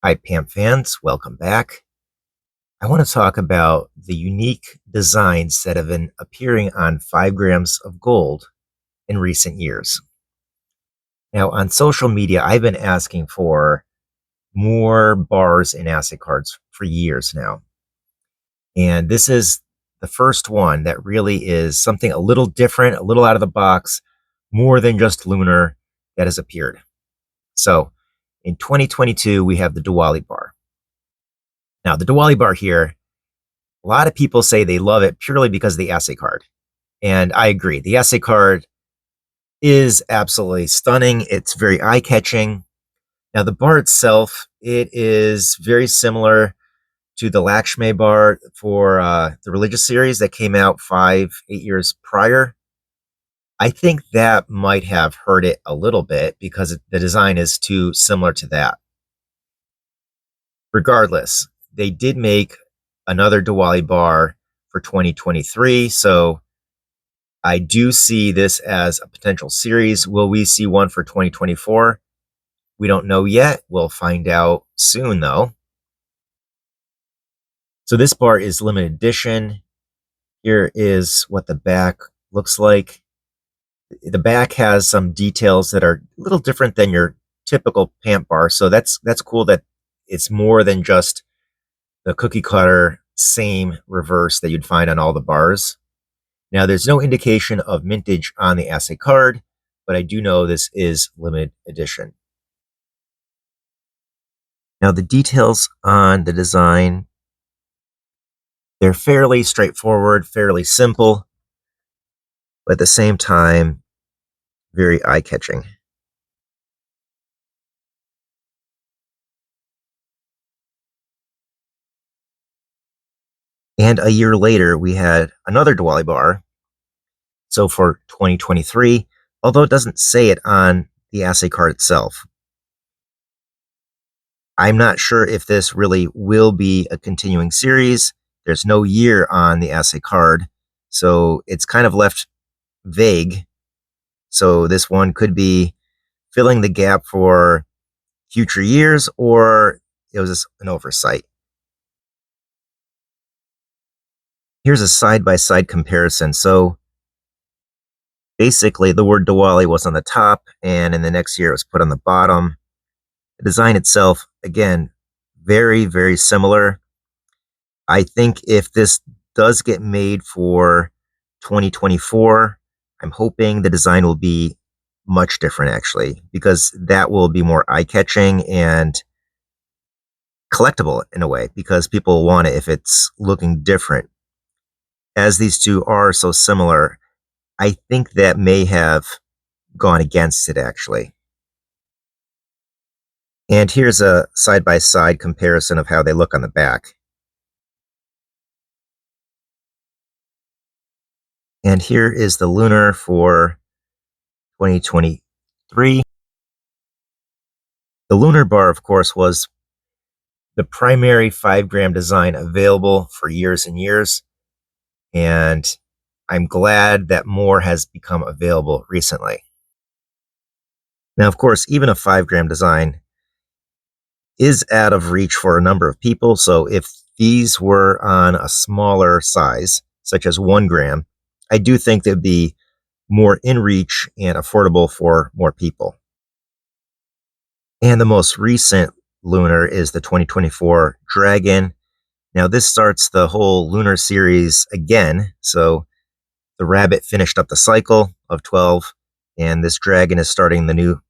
Hi, PAMP fans. Welcome back. I want to talk about the unique designs that have been appearing on 5 grams of gold in recent years. Now, on social media, I've been asking for more bars and asset cards for years now. And this is the first one that really is something a little different, a little out of the box, more than just Lunar that has appeared. So in 2022, we have the Diwali bar. Now, the Diwali bar here, a lot of people say they love it purely because of the essay card. And I agree. The essay card is absolutely stunning. It's very eye catching. Now, the bar itself, it is very similar to the Lakshmi bar for the religious series that came out 8 years prior. I think that might have hurt it a little bit because the design is too similar to that. Regardless, they did make another Diwali bar for 2023. So I do see this as a potential series. Will we see one for 2024? We don't know yet. We'll find out soon, though. So this bar is limited edition. Here is what the back looks like. The back has some details that are a little different than your typical PAMP bar. So that's cool that it's more than just the cookie cutter same reverse that you'd find on all the bars. Now, there's no indication of mintage on the assay card, but I do know this is limited edition. Now, the details on the design, they're fairly straightforward, fairly simple, but at the same time, very eye-catching. And a year later, we had another Diwali bar. So for 2023, although it doesn't say it on the assay card itself, I'm not sure if this really will be a continuing series. There's no year on the assay card, so it's kind of left vague. So this one could be filling the gap for future years, or it was just an oversight. Here's a side-by-side comparison. So basically, the word Diwali was on the top, and in the next year it was put on the bottom. The design itself, again, very, very similar. I think if this does get made for 2024, I'm hoping the design will be much different, actually, because that will be more eye-catching and collectible in a way, because people want it if it's looking different. As these two are so similar, I think that may have gone against it, actually. And here's a side-by-side comparison of how they look on the back. And here is the Lunar for 2023. The Lunar bar, of course, was the primary 5 gram design available for years and years. And I'm glad that more has become available recently. Now, of course, even a 5 gram design is out of reach for a number of people. So if these were on a smaller size, such as 1 gram, I do think they'd be more in reach and affordable for more people. And the most recent Lunar is the 2024 Dragon. Now, this starts the whole Lunar series again. So the rabbit finished up the cycle of 12, and this dragon is starting the new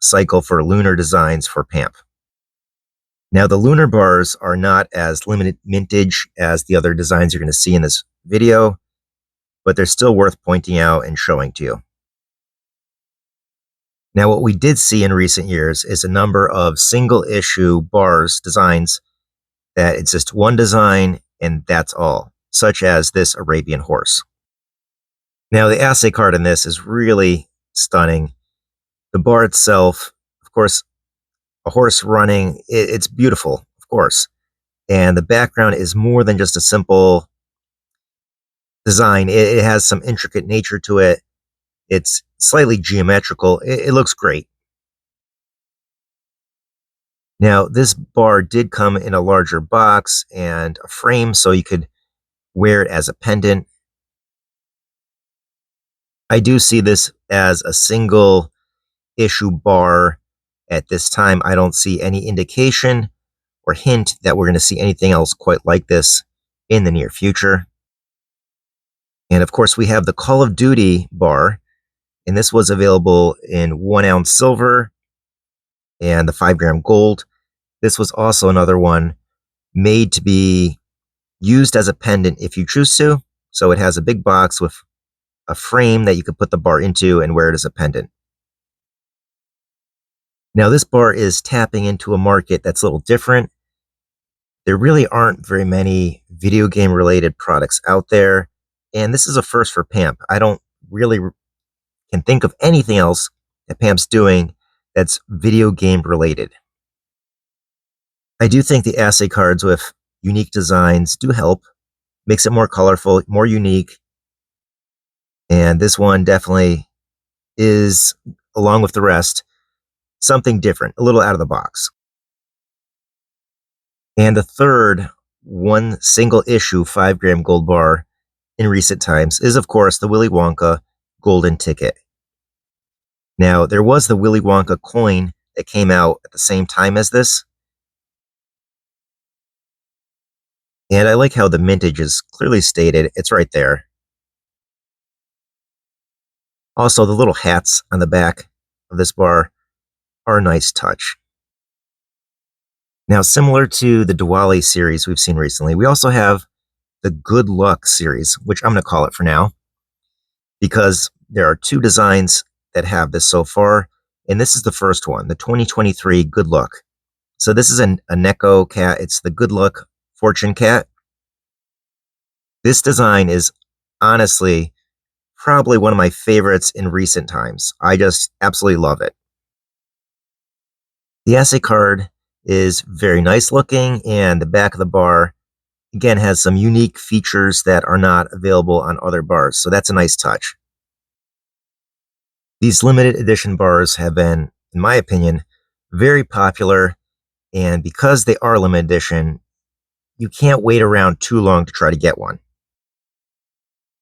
cycle for Lunar designs for PAMP. Now, the Lunar bars are not as limited mintage as the other designs you're going to see in this video, but they're still worth pointing out and showing to you. Now, what we did see in recent years is a number of single issue bars designs that it's just one design and that's all, such as this Arabian horse. Now, the assay card in this is really stunning. The bar itself, of course, a horse running, it's beautiful, of course. And the background is more than just a simple design. It has some intricate nature to it. It's slightly geometrical. It looks great. Now, this bar did come in a larger box and a frame so you could wear it as a pendant. I do see this as a single issue bar at this time. I don't see any indication or hint that we're going to see anything else quite like this in the near future. And of course, we have the Call of Duty bar, and this was available in 1 ounce silver and the 5 gram gold. This was also another one made to be used as a pendant if you choose to. So it has a big box with a frame that you could put the bar into and wear it as a pendant. Now, this bar is tapping into a market that's a little different. There really aren't very many video game related products out there, and this is a first for PAMP. I don't really can think of anything else that PAMP's doing that's video game related. I do think the assay cards with unique designs do help, makes it more colorful, more unique, and this one definitely is, along with the rest, something different, a little out of the box. And the third one single issue 5 gram gold bar in recent times is, of course, the Willy Wonka golden ticket. Now, there was the Willy Wonka coin that came out at the same time as this. And I like how the mintage is clearly stated. It's right there. Also, the little hats on the back of this bar are a nice touch. Now, similar to the Diwali series we've seen recently, we also have the Good Luck series, which I'm going to call it for now, because there are 2 designs that have this so far, and this is the first one, the 2023 Good Luck. So this is a Neko cat. It's the Good Luck Fortune cat. This design is honestly probably one of my favorites in recent times. I just absolutely love it. The assay card is very nice looking, and the back of the bar again has some unique features that are not available on other bars, so that's a nice touch. These limited edition bars have been, in my opinion, very popular, and because they are limited edition, you can't wait around too long to try to get one.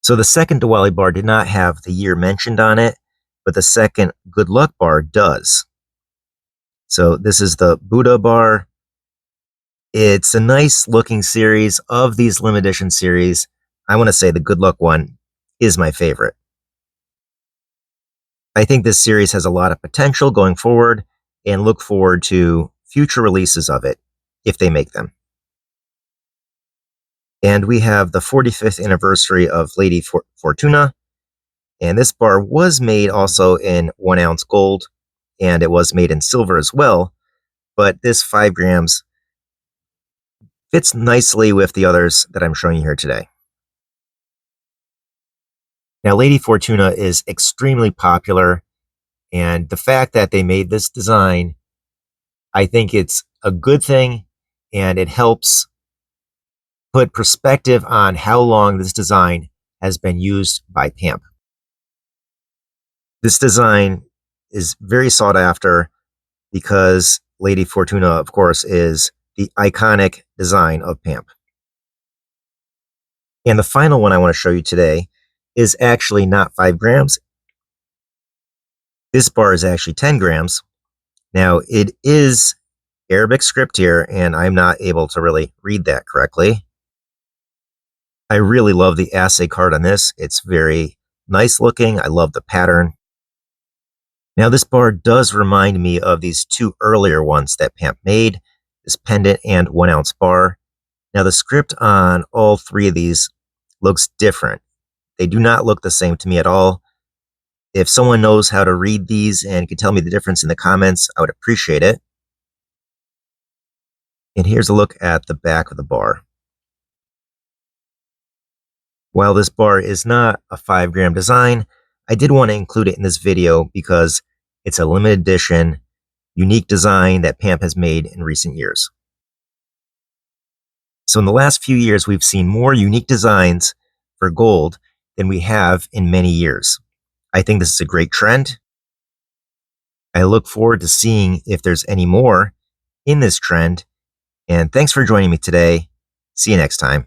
So the second Diwali bar did not have the year mentioned on it, but the second Good Luck bar does. So this is the Buddha bar. It's a nice looking series of these limited edition series. I want to say the Good Luck one is my favorite. I think this series has a lot of potential going forward and look forward to future releases of it if they make them. And we have the 45th anniversary of Lady Fortuna. And this bar was made also in 1 ounce gold, and it was made in silver as well. But this 5 grams fits nicely with the others that I'm showing you here today. Now, Lady Fortuna is extremely popular, and the fact that they made this design, I think it's a good thing, and it helps put perspective on how long this design has been used by PAMP. This design is very sought after because Lady Fortuna, of course, is the iconic design of PAMP. And the final one I want to show you today is actually not 5 grams. This bar is actually 10 grams. Now, it is Arabic script here, and I'm not able to really read that correctly. I really love the assay card on this. It's very nice looking. I love the pattern. Now, this bar does remind me of these 2 earlier ones that PAMP made, this pendant and 1 ounce bar. Now, the script on all 3 of these looks different. They do not look the same to me at all. If someone knows how to read these and can tell me the difference in the comments, I would appreciate it. And here's a look at the back of the bar. While this bar is not a 5 gram design, I did want to include it in this video because it's a limited edition, unique design that PAMP has made in recent years. So in the last few years, we've seen more unique designs for gold than we have in many years. I think this is a great trend. I look forward to seeing if there's any more in this trend. And thanks for joining me today. See you next time.